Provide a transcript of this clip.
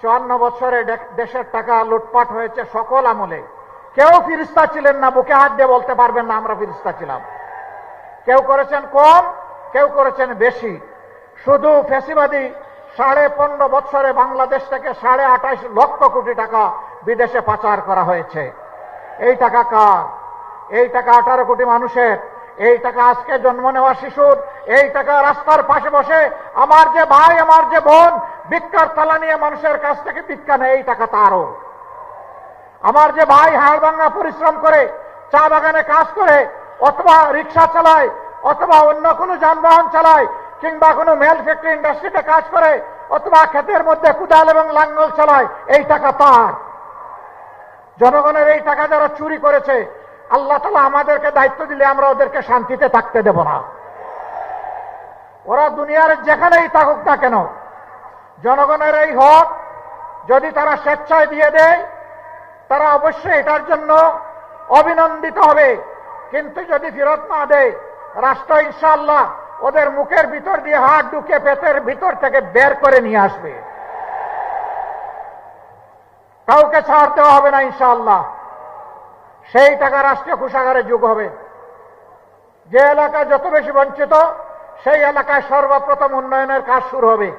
54 বছরে দেশের টাকা লুটপাট হয়েছে সকল আমলে। কেউ ফিরিস্তা ছিলেন না, বুকে হাত দিয়ে বলতে পারবেন না আমরা ফিরিস্তা ছিলাম। কেউ করেছেন কম, কেউ করেছেন বেশি। শুধু ফ্যাসিবাদী 15.5 বছরে বাংলাদেশ থেকে 28.5 লক্ষ কোটি টাকা বিদেশে পাচার করা হয়েছে। এই টাকা কার? এই টাকা 18 কোটি মানুষের। এই টাকা আজকে জন্ম নেওয়া শিশুর। এই টাকা রাস্তার পাশে বসে আমার যে ভাই, আমার যে বোন ভিক্ষার থালা নিয়ে মানুষের কাছ থেকে ভিক্ষা নেয়, এই টাকা তারও। আমার যে ভাই হাড়ভাঙ্গা পরিশ্রম করে চা বাগানে কাজ করে, অথবা রিক্সা চালায়, অথবা অন্য কোনো যানবাহন চালায়, কিংবা কোনো মেল ফ্যাক্টরি ইন্ডাস্ট্রিতে কাজ করে, অথবা ক্ষেতের মধ্যে কুদাল এবং লাঙ্গল চালায়, এই টাকা তার। জনগণের এই টাকা যারা চুরি করেছে, আল্লাহ তাআলা আমাদেরকে দায়িত্ব দিলে আমরা ওদেরকে শান্তিতে থাকতে দেব না। ওরা দুনিয়ার যেখানেই থাকুক না কেন, জনগণের এই হক যদি তারা স্বেচ্ছায় দিয়ে দেয়, তারা অবশ্যই এটার জন্য অভিনন্দিত হবে। কিন্তু যদি ফেরত না দেয়, রাষ্ট্র ইনশাআল্লাহ ওদের মুখের ভিতর দিয়ে হাত ঢুকে পেটের ভিতর থেকে বের করে নিয়ে আসবে। কাউকে ছাড় দেওয়া হবে না ইনশাআল্লাহ। সেই টাকা রাষ্ট্রীয় কোষাগারে যোগ হবে। যে এলাকা যত বেশি বঞ্চিত, সেই এলাকায় সর্বপ্রথম উন্নয়নের কাজ শুরু হবে।